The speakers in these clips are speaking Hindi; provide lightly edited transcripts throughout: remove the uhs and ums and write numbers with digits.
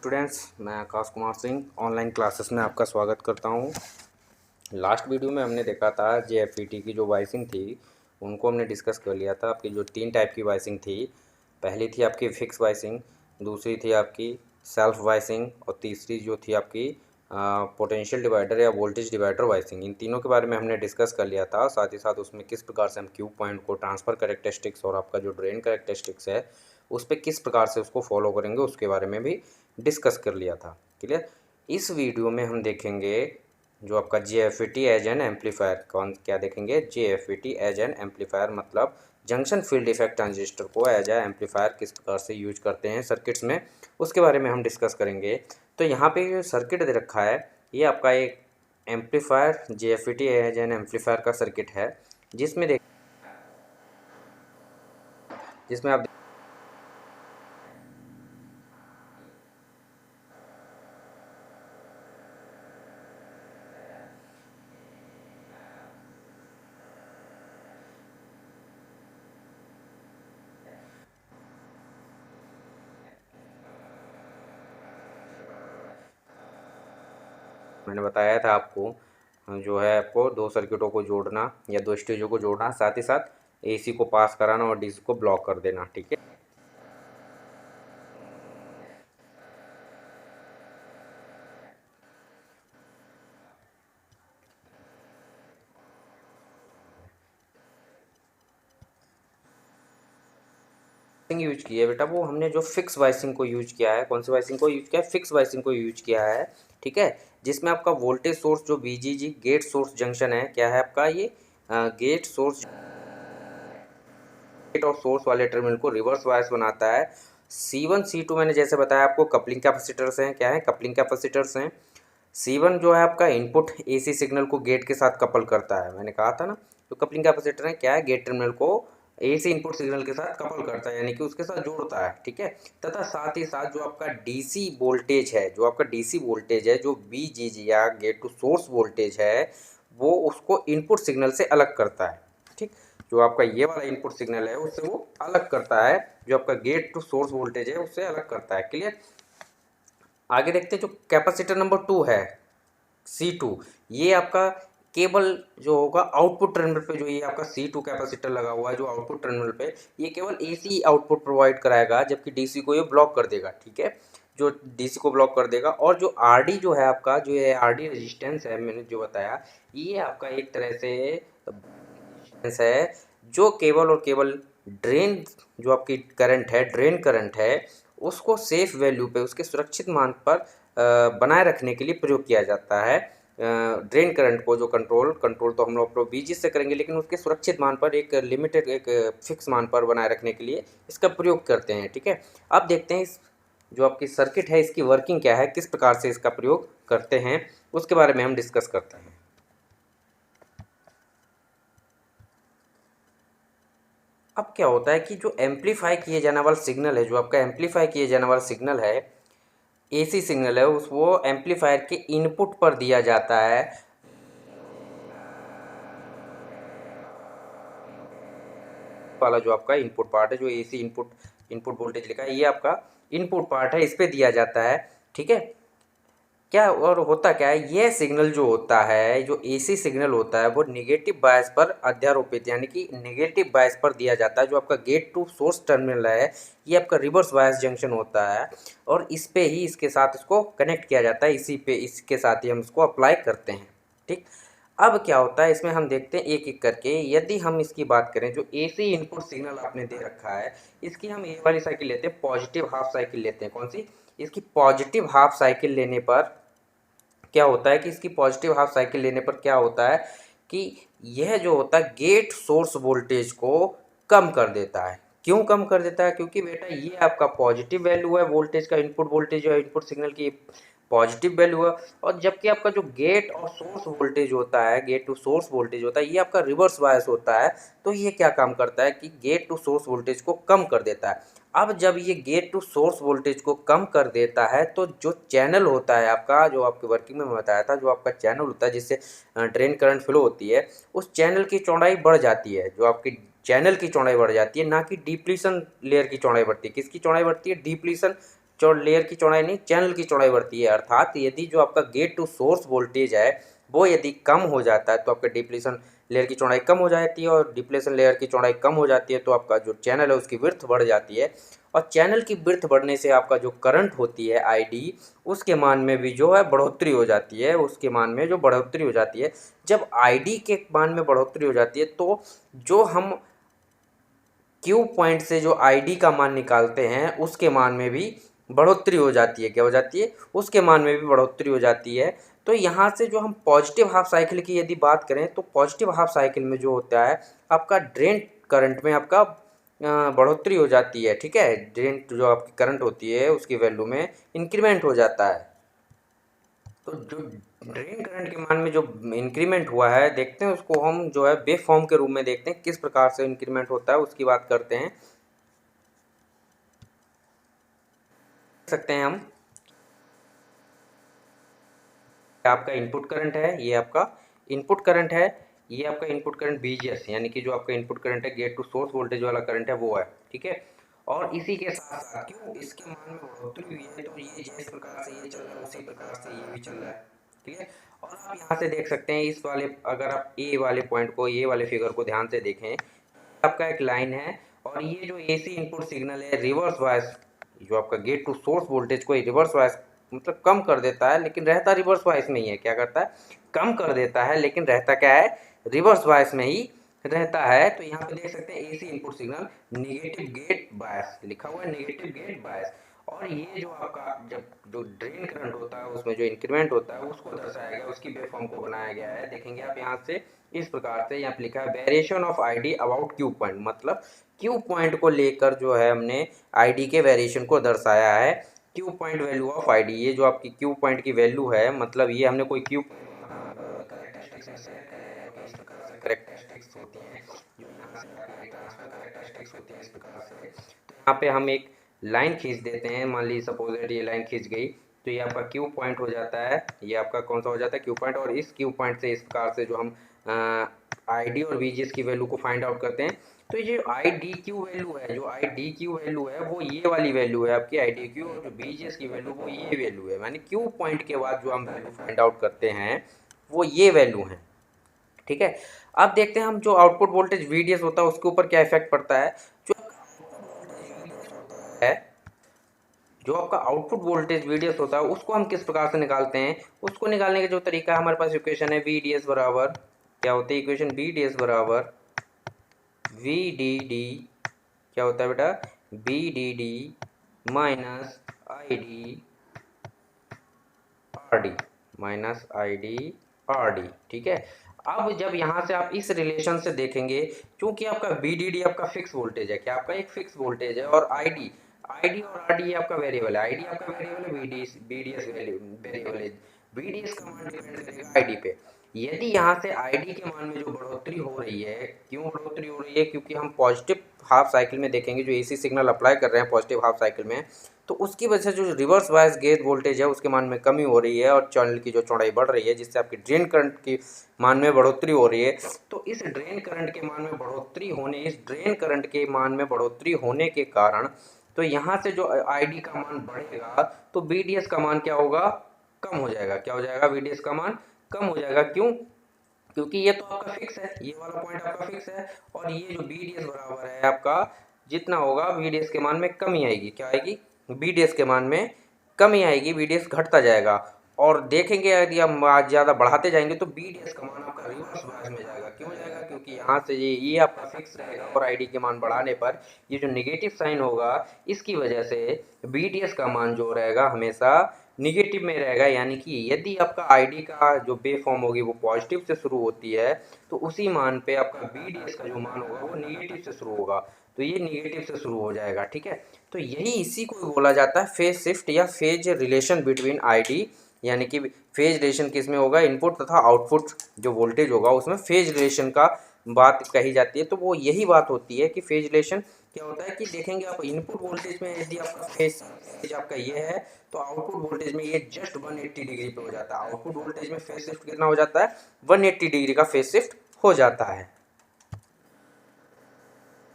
स्टूडेंट्स, मैं आकाश कुमार सिंह ऑनलाइन क्लासेस में आपका स्वागत करता हूं। लास्ट वीडियो में हमने देखा था JFET की जो वाइसिंग थी उनको हमने डिस्कस कर लिया था। आपकी जो 3 टाइप की वाइसिंग थी, पहली थी आपकी फिक्स वाइसिंग, दूसरी थी आपकी सेल्फ वाइसिंग और तीसरी जो थी आपकी पोटेंशियल डिवाइडर या वोल्टेज डिवाइडर वाइसिंग। इन तीनों के बारे में हमने डिस्कस कर लिया था। साथ ही साथ उसमें किस प्रकार से हम क्यू पॉइंट को ट्रांसफ़र कैरेक्टरिस्टिक्स और आपका जो ड्रेन कैरेक्टरिस्टिक्स है उस पर किस प्रकार से उसको फॉलो करेंगे उसके बारे में भी डिस्कस कर लिया था। क्लियर। इस वीडियो में हम देखेंगे जो आपका JFET एज एन एम्पलीफायर। कौन क्या देखेंगे? JFET एज एन एम्पलीफायर, मतलब जंक्शन फील्ड इफेक्ट ट्रांजिस्टर को एज ए एम्पलीफायर किस प्रकार से यूज करते हैं सर्किट्स में, उसके बारे में हम डिस्कस करेंगे। तो यहाँ पे जो सर्किट दे रखा है ये आपका एक amplifier JFET as an amplifier का सर्किट है, जिसमें आप मैंने बताया था आपको जो है आपको 2 सर्किटों को जोड़ना या 2 स्टेजों को जोड़ना, साथ ही साथ AC को पास कराना और DC को ब्लॉक कर देना। ठीक है। यूज की है बेटा, वो हमने जो फिक्स वाइसिंग को यूज किया है। कौन सी वाइसिंग को यूज किया है? फिक्स वाइसिंग को यूज किया है। ठीक है। जिसमें आपका वोल्टेज सोर्स जो VGG गेट सोर्स जंक्शन है, क्या है आपका ये गेट सोर्स और सोर्स वाले टर्मिनल को रिवर्स वाइस बनाता है। C1 C2 मैंने जैसे बताया आपको कपलिंग कैपेसिटर्स हैं। क्या है? कपलिंग कैपेसिटर्स हैं। C1 जो है आपका इनपुट AC सिग्नल को गेट के साथ कपल करता है। मैंने कहा था ना, तो कपलिंग कैपेसिटर है क्या है? गेट टर्मिनल को AC इनपुट सिग्नल के साथ कपल करता है, यानी कि उसके साथ जोड़ता है। ठीक है। तथा साथ ही साथ जो आपका DC वोल्टेज है, जो VGG या गेट टू सोर्स वोल्टेज है, वो उसको इनपुट सिग्नल से अलग करता है। ठीक। जो आपका ये वाला इनपुट सिग्नल है उससे वो अलग करता है, जो आपका गेट टू सोर्स वोल्टेज है उससे अलग करता है। क्लियर। आगे देखते हैं जो कैपेसिटर नंबर 2 है C2। ये आपका केवल जो होगा आउटपुट टर्मिनल पे, जो ये आपका C2 कैपेसिटर लगा हुआ है जो आउटपुट टर्मिनल पे, ये केवल AC आउटपुट प्रोवाइड कराएगा, जबकि DC को ये ब्लॉक कर देगा। ठीक है। जो DC को ब्लॉक कर देगा। और जो RD जो है आपका, जो ये RD रेजिस्टेंस है मैंने जो बताया, ये आपका एक तरह से है जो केवल और केवल ड्रेन जो आपकी करंट है, ड्रेन करंट है, उसको सेफ वैल्यू पे, उसके सुरक्षित मान पर बनाए रखने के लिए प्रयोग किया जाता है। ड्रेन करंट को जो कंट्रोल तो हम लोग VG से करेंगे, लेकिन उसके सुरक्षित मान पर, एक लिमिटेड, एक फिक्स मान पर बनाए रखने के लिए इसका प्रयोग करते हैं। ठीक है। अब देखते हैं इस जो आपकी सर्किट है इसकी वर्किंग क्या है, किस प्रकार से इसका प्रयोग करते हैं, उसके बारे में हम डिस्कस करते हैं। अब क्या होता है कि जो एम्पलीफाई किए जाने वाला सिग्नल है, जो आपका एम्पलीफाई किए जाने वाला सिग्नल है, AC सिग्नल है, उस वो एम्पलीफायर के इनपुट पर दिया जाता है। वाला जो आपका इनपुट पार्ट है, जो AC इनपुट वोल्टेज लिखा है, ये आपका इनपुट पार्ट है, इस पे दिया जाता है। ठीक है। क्या और होता क्या है, ये सिग्नल जो होता है, जो AC सिग्नल होता है, वो निगेटिव बायस पर अध्यारोपित, यानी कि निगेटिव बायस पर दिया जाता है। जो आपका गेट टू सोर्स टर्मिनल है, ये आपका रिवर्स बायस जंक्शन होता है, और इस पे ही, इसके साथ इसको कनेक्ट किया जाता है। इसी पे, इसके साथ ही हम इसको अप्लाई करते हैं। ठीक। अब क्या होता है इसमें, हम देखते हैं एक एक करके। यदि हम इसकी बात करें, जो AC इनपुट सिग्नल आपने दे रखा है, इसकी हम ये वाली साइकिल लेते हैं, पॉजिटिव हाफ साइकिल लेते हैं। कौन सी? इसकी पॉजिटिव हाफ साइकिल लेने पर क्या होता है कि इसकी पॉजिटिव हाफ साइकिल लेने पर क्या होता है कि यह जो होता है गेट सोर्स वोल्टेज को कम कर देता है। क्यों कम कर देता है? क्योंकि बेटा ये आपका पॉजिटिव वैल्यू है वोल्टेज का, इनपुट वोल्टेज है, इनपुट सिग्नल की पॉजिटिव वैल्यू है। और जबकि आपका जो गेट और सोर्स वोल्टेज होता है, गेट टू सोर्स वोल्टेज होता है, ये आपका रिवर्स बायस होता है। तो ये क्या काम करता है कि गेट टू सोर्स वोल्टेज को कम कर देता है। अब जब ये गेट टू सोर्स वोल्टेज को कम कर देता है, तो जो चैनल होता है आपका, जो आपकी वर्किंग में बताया था, जो आपका चैनल होता है जिससे ड्रेन करंट फ्लो होती है, उस चैनल की चौड़ाई बढ़ जाती है। जो आपकी चैनल की चौड़ाई बढ़ जाती है, ना कि डिप्लीशन लेयर की चौड़ाई बढ़ती है। किसकी चौड़ाई बढ़ती है? डिप्लीशन लेयर की चौड़ाई नहीं, चैनल की चौड़ाई बढ़ती है। अर्थात यदि जो आपका गेट टू सोर्स वोल्टेज है वो यदि कम हो जाता है तो आपका डिप्लीशन लेयर की चौड़ाई कम हो जाती है, और डिप्लीशन लेयर की चौड़ाई कम हो जाती है तो आपका जो चैनल है उसकी विड्थ बढ़ जाती है, और चैनल की विड्थ बढ़ने से आपका जो करंट होती है आईडी, उसके मान में भी जो है बढ़ोतरी हो जाती है। उसके मान में जो बढ़ोतरी हो जाती है, जब आईडी के मान में बढ़ोतरी हो जाती है तो जो हम क्यू पॉइंट से जो आईडी का मान निकालते हैं उसके मान में भी बढ़ोतरी हो जाती है। क्या हो जाती है? उसके मान में भी बढ़ोतरी हो जाती है। तो यहाँ से जो हम पॉजिटिव हाफ साइकिल की यदि बात करें तो पॉजिटिव हाफ साइकिल में जो होता है आपका ड्रेन करंट में आपका बढ़ोतरी हो जाती है। ठीक है, ड्रेन जो आपकी करंट होती है उसकी वैल्यू में इंक्रीमेंट हो जाता है। तो जो ड्रेन करंट के मान में जो इंक्रीमेंट हुआ है, देखते हैं उसको हम जो है वेव फॉर्म के रूप में देखते हैं किस प्रकार से इंक्रीमेंट होता है, उसकी बात करते हैं। सकते हैं हम, आपका इनपुट करंट है, ये आपका इनपुट करंट है, ये आपका इनपुट करंट बीजीएस यानी कि जो आपका इनपुट करंट है गेट टू सोर्स वोल्टेज वाला करंट है वो है। ठीक है, और इसी के साथ साथ क्यों इसके मान में बढ़ोतरी हुई है तो ये जिस प्रकार से ये चल रहा है उसी प्रकार से ये भी चल रहा है। ठीक है, और आप यहाँ से देख सकते हैं इस वाले, अगर आप ए वाले पॉइंट को, ये वाले फिगर को ध्यान से देखें, आपका एक लाइन है और ये जो एसी इनपुट सिग्नल है रिवर्स वाइस, जो आपका गेट टू सोर्स वोल्टेज को रिवर्स वाइस मतलब कम कर देता है, लेकिन रहता रिवर्स वाइस में ही है। क्या करता है? कम कर देता है, लेकिन रहता क्या है? रिवर्स वाइस में ही रहता है। तो यहाँ पे देख सकते हैं AC input signal negative gate bias लिखा हुआ है, नेगेटिव गेट बायस। और ये जो आपका जब जो ड्रेन करंट होता है उसमें जो इंक्रीमेंट होता है उसको दर्शाया गया, उसकी वेव फॉर्म को बनाया गया है। देखेंगे आप यहाँ से इस प्रकार से, यहाँ पे लिखा है variation of ID about Q point, मतलब क्यू पॉइंट को लेकर जो है हमने आईडी के वेरिएशन को दर्शाया है। Q point value of ID, ये जो आपकी क्यू पॉइंट की वैल्यू है, मतलब ये हमने कोई क्यू करेक्टरिस्टिक्स होती है जो यहाँ से ट्रांसफर करेक्टरिस्टिक्स होती है इस प्रकार से। तो यहाँ पे हम एक लाइन खींच देते हैं, मान लीजिए सपोज ये लाइन खींच गई तो ये आपका क्यू पॉइंट हो जाता है, ये आपका कौन सा हो जाता है? Q point. और इस क्यू पॉइंट से इस प्रकार से जो हम आईडी और वीजीएस की वैल्यू को फाइंड आउट करते हैं, तो ये आई डी क्यू वैल्यू है, जो आई डी क्यू वैल्यू है वो ये वाली वैल्यू है आपकी आई डी क्यू, और जो बीजीएस की वैल्यू वो ये वैल्यू है। यानी क्यू पॉइंट के बाद जो हम वैल्यू फाइंड आउट करते हैं वो ये वैल्यू है। ठीक है, अब देखते हैं हम जो आउटपुट वोल्टेज वीडीएस होता है उसके ऊपर क्या इफेक्ट पड़ता है। जो है जो आपका आउटपुट वोल्टेज वीडीएस होता है उसको हम किस प्रकार से निकालते हैं, उसको निकालने का जो तरीका है, हमारे पास इक्वेशन है वीडीएस बराबर, क्या होती है इक्वेशन? वीडीएस बराबर वीडीडी, क्या होता है बेटा? VDD minus ID RD, minus ID RD. ठीक है, अब जब यहाँ से आप इस रिलेशन से देखेंगे, क्योंकि आपका वीडीडी आपका फिक्स वोल्टेज है, क्या आपका एक फिक्स वोल्टेज है, और आईडी आईडी और आरडी आपका वेरिएबल है। आईडी आपका वेरिएबल है, वीडीएस वीडीएस वेरिएबल है। वीडीएस का मान डिपेंड करेगा आईडी पे। यदि यहाँ से आईडी के मान में जो बढ़ोतरी हो रही है, क्यों बढ़ोतरी हो रही है? क्योंकि हम पॉजिटिव हाफ साइकिल में देखेंगे, जो एसी सिग्नल अप्लाई कर रहे हैं पॉजिटिव हाफ साइकिल में, तो उसकी वजह से जो रिवर्स बायस गेट वोल्टेज है उसके मान में कमी हो रही है और चैनल की जो चौड़ाई बढ़ रही है, जिससे आपकी ड्रेन करंट की मान में बढ़ोतरी हो रही है। तो इस ड्रेन करंट के मान में बढ़ोतरी होने, इस ड्रेन करंट के मान में बढ़ोतरी होने के कारण तो यहाँ से जो आईडी का मान बढ़ेगा तो बीडीएस का मान क्या होगा? कम हो जाएगा। क्या हो जाएगा? बीडीएस का मान कम हो जाएगा। क्यों? क्योंकि ये तो आपका फिक्स है, ये वाला पॉइंट आपका फिक्स है, और ये जो बीडीएस बराबर है आपका जितना होगा बीडीएस के मान में कमी आएगी। क्या आएगी? बीडीएस के मान में कमी आएगी, बीडीएस घटता जाएगा। और देखेंगे यदि हम आज ज़्यादा बढ़ाते जाएंगे तो बीडीएस का मान आपका रिवर्स बायस में जाएगा। क्यों जाएगा? क्योंकि यहाँ से ये आपका फिक्स रहेगा और आईडी के मान बढ़ाने पर ये जो नेगेटिव साइन होगा इसकी वजह से बीडीएस का मान जो रहेगा हमेशा निगेटिव में रहेगा। यानी कि यदि आपका आईडी का जो वेव फॉर्म होगी वो पॉजिटिव से शुरू होती है तो उसी मान पे आपका बीडीएस का जो मान होगा वो निगेटिव से शुरू होगा, तो ये निगेटिव से शुरू हो जाएगा। ठीक है, तो यही इसी को बोला जाता है फेज शिफ्ट या फेज रिलेशन बिटवीन आईडी, यानी कि फेज रिलेशन किस में होगा? इनपुट तथा आउटपुट जो वोल्टेज होगा उसमें फेज रिलेशन का बात कही जाती है। तो वो यही बात होती है कि फेज रिलेशन क्या होता है कि देखेंगे आप इनपुट वोल्टेज में यदि आपका फेज आपका ये है तो आउटपुट वोल्टेज में ये जस्ट 180 डिग्री पे हो जाता है। आउटपुट वोल्टेज में फेज शिफ्ट कितना हो जाता है? 180 डिग्री का फेज शिफ्ट हो जाता है।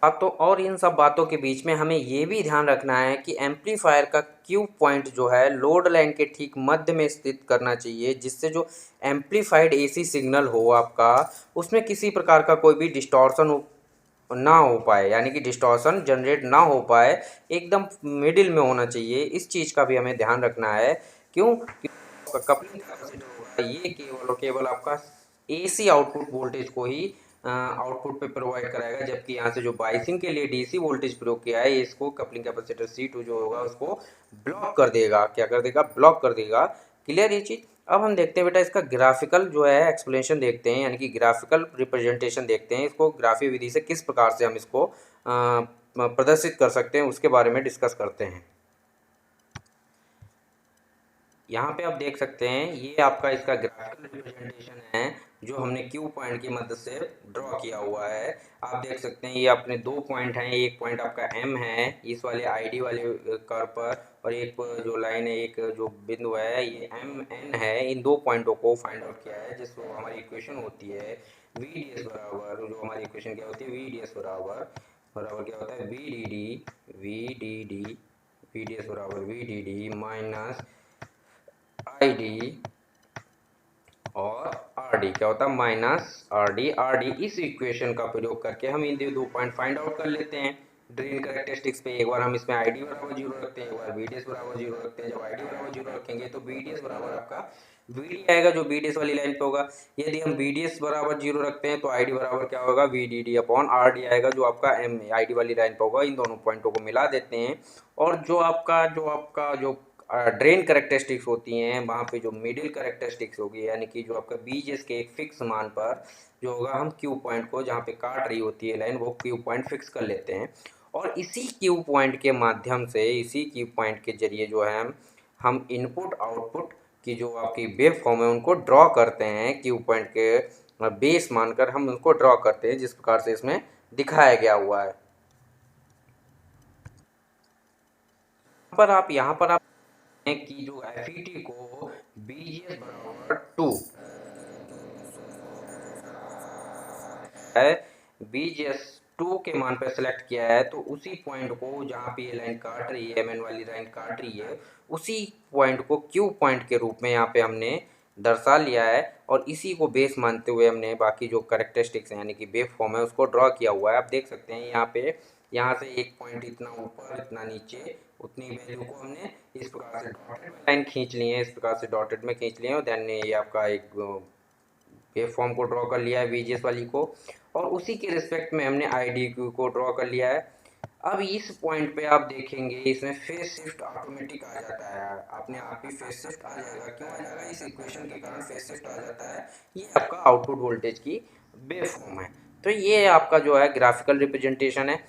बातों और इन सब बातों के बीच में हमें ये भी ध्यान रखना है कि एम्पलीफायर का क्यू पॉइंट जो है लोड लाइन के ठीक मध्य में स्थित करना चाहिए, जिससे जो एम्पलीफाइड एसी सिग्नल हो आपका, उसमें किसी प्रकार का कोई भी डिस्टॉर्शन ना हो पाए, यानी कि डिस्टॉर्शन जनरेट ना हो पाए, एकदम मिडिल में होना चाहिए। इस चीज़ का भी हमें ध्यान रखना है। क्यों? कपलिंग कैपेसिटर होगा ये केवल और केवल आपका एसी आउटपुट वोल्टेज को ही आउटपुट पे प्रोवाइड कराएगा, जबकि यहाँ से जो बाइसिंग के लिए डीसी वोल्टेज प्रयोग किया है, इसको कपलिंग कैपेसिटर C2 जो होगा उसको ब्लॉक कर देगा। क्या कर देगा? ब्लॉक कर देगा। क्लियर ये चीज़? अब हम देखते हैं बेटा इसका ग्राफिकल जो है एक्सप्लेनेशन देखते हैं, यानी कि ग्राफिकल रिप्रेजेंटेशन देखते हैं। इसको ग्राफी विधि से किस प्रकार से हम इसको प्रदर्शित कर सकते हैं, उसके बारे में डिस्कस करते हैं। यहाँ पे आप देख सकते हैं ये आपका इसका ग्राफिकल रिप्रेजेंटेशन है, जो हमने क्यू पॉइंट की मदद से ड्रॉ किया हुआ है। आप देख सकते हैं ये अपने दो पॉइंट हैं, एक पॉइंट आपका एम है इस वाले आईडी वाले कर्व पर, और एक जो लाइन है, एक जो बिंदु है ये एम एन है। इन दो पॉइंटों को फाइंड आउट किया है, जिसको हमारी इक्वेशन होती है वी डी एस बराबर, जो हमारी इक्वेशन क्या होती है, वी डी एस बराबर बराबर क्या होता है, V D D V D S बराबर V D D minus I D और आर डी क्या होता है, माइनस आर डी। इस इक्वेशन का प्रयोग करके हम इन दो पॉइंट फाइंड आउट कर लेते हैं ड्रेन कैरेक्टरिस्टिक्स पे। एक बार हम इसमें आई डी बराबर 0 रखते हैं, एक बार वी डी एस बराबर 0 रखते हैं। जब आई डी बराबर 0 रखेंगे तो वी डी एस बराबर आपका वी डी आएगा, जो वी डी एस वाली लाइन पे होगा। यदि हम वी डी एस बराबर 0 रखते हैं तो आई डी बराबर क्या होगा, V D D upon R D आएगा, जो आपका एम आई डी वाली लाइन पे होगा। इन दोनों पॉइंटों को मिला देते हैं, और जो आपका जो ड्रेन करेक्टरिस्टिक्स होती हैं, वहाँ पे जो मिडिल करेक्टरिस्टिक्स होगी, यानी कि जो आपका बीजीएस के एक फिक्स मान पर जो होगा, हम क्यू पॉइंट को जहाँ पे काट रही होती है लाइन, वो क्यू पॉइंट फिक्स कर लेते हैं। और इसी क्यू पॉइंट के माध्यम से, इसी क्यू पॉइंट के जरिए जो है हम इनपुट आउटपुट की जो आपकी वेव फॉर्म है उनको ड्रॉ करते हैं। क्यू पॉइंट के बेस मानकर हम उनको ड्रॉ करते हैं, जिस प्रकार से इसमें दिखाया गया हुआ है। यहाँ पर आप कि जो एफ को बीजीएस बराबर 2 है, बीजीएस 2 के मान पर सेलेक्ट किया है, तो उसी पॉइंट को जहाँ पे ये लाइन काट रही है, एमएन वाली लाइन काट रही है, उसी पॉइंट को क्यू पॉइंट के रूप में यहाँ पे हमने दर्शा लिया है, और इसी को बेस मानते हुए हमने बाकी जो करेक्टरिस्टिक्स हैं, यानी कि वेव फॉर्म है, उसको ड्रॉ किया हुआ है। आप देख सकते हैं यहाँ पे, यहाँ से एक पॉइंट इतना ऊपर इतना नीचे, उतनी वैल्यू को हमने इस प्रकार से डॉटेड लाइन खींच ली है, इस प्रकार से डॉटेड में खींच लिए हैं, और देन ये आपका एक वेव फॉर्म को ड्रॉ कर लिया है वीजीएस वाली को, और उसी के रिस्पेक्ट में हमने आईडीक्यू को ड्रॉ कर लिया है। अब इस पॉइंट पे आप देखेंगे इसमें फेज शिफ्ट ऑटोमेटिक आ जाता है, अपने आप ही फेज शिफ्ट आ जाएगा। क्यों आ जाएगा? इस इक्वेशन के कारण फेज शिफ्ट आ जाता है। ये आपका आउटपुट वोल्टेज की वेव फॉर्म है। तो ये आपका जो है ग्राफिकल रिप्रेजेंटेशन है।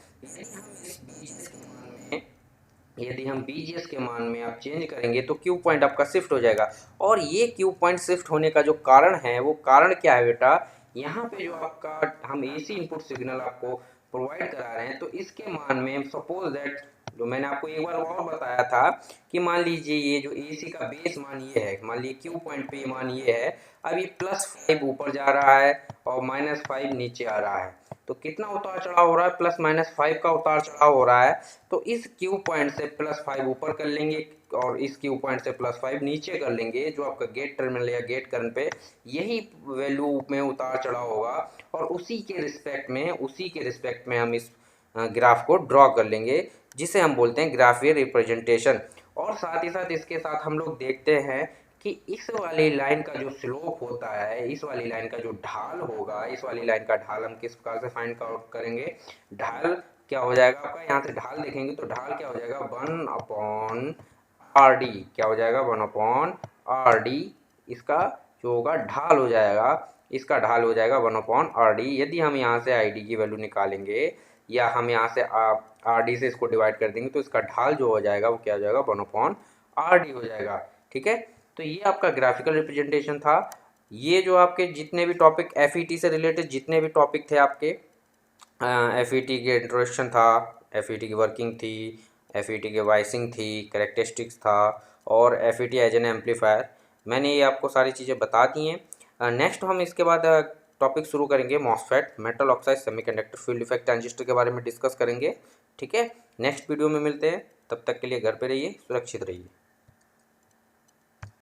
यदि हम बीजीएस के मान में आप चेंज करेंगे तो क्यू पॉइंट आपका शिफ्ट हो जाएगा। और ये क्यू पॉइंट शिफ्ट होने का जो कारण है, वो कारण क्या है बेटा, यहाँ पे जो आपका हम एसी इनपुट सिग्नल आपको प्रोवाइड करा रहे हैं, तो इसके मान में सपोज दैट, जो मैंने आपको एक बार और बताया था कि मान लीजिए ये जो एसी का बेस मान ये है, मान लीजिए क्यू पॉइंट पे ये मान ये है, अब ये +5 ऊपर जा रहा है और -5 नीचे आ रहा है, तो कितना उतार चढ़ाव हो रहा है, +-5 का उतार चढ़ाव हो रहा है। तो इस क्यू पॉइंट से +5 ऊपर कर लेंगे, और इस क्यू पॉइंट से +5 नीचे कर लेंगे, जो आपका गेट टर्मिनल या गेट करंट पे यही वैल्यू में उतार चढ़ाव होगा, और उसी के रिस्पेक्ट में हम इस ग्राफ को ड्रॉ कर लेंगे, जिसे हम बोलते हैं ग्राफियल रिप्रेजेंटेशन। और साथ ही साथ इसके साथ हम लोग देखते हैं कि इस वाली लाइन का जो स्लोप होता है, इस वाली लाइन का जो ढाल होगा, इस वाली लाइन का ढाल हम किस प्रकार से फाइंड आउट करेंगे। ढाल क्या हो जाएगा आपका, यहाँ से ढाल देखेंगे तो ढाल क्या हो जाएगा, 1/RD। क्या हो जाएगा, 1/RD। इसका जो होगा ढाल हो जाएगा, इसका ढाल हो जाएगा 1/RD। यदि हम यहाँ से ID की वैल्यू निकालेंगे, या हम यहाँ से RD से इसको डिवाइड कर देंगे, तो इसका ढाल जो हो जाएगा वो क्या हो जाएगा, 1/RD हो जाएगा। ठीक है, तो ये आपका ग्राफिकल रिप्रेजेंटेशन था। ये जो आपके जितने भी टॉपिक FET से रिलेटेड जितने भी टॉपिक थे आपके, FET के इंट्रोडक्शन था, FET की वर्किंग थी, FET के वाइसिंग थी, करेक्टरिस्टिक्स था, और FET एज एन एम्पलीफायर, मैंने ये आपको सारी चीज़ें बता दी हैं। नेक्स्ट हम इसके बाद टॉपिक शुरू करेंगे MOSFET, metal oxide semiconductor field effect transistor के बारे में डिस्कस करेंगे। ठीक है, नेक्स्ट वीडियो में मिलते हैं, तब तक के लिए घर पे रहिए, सुरक्षित रहिए।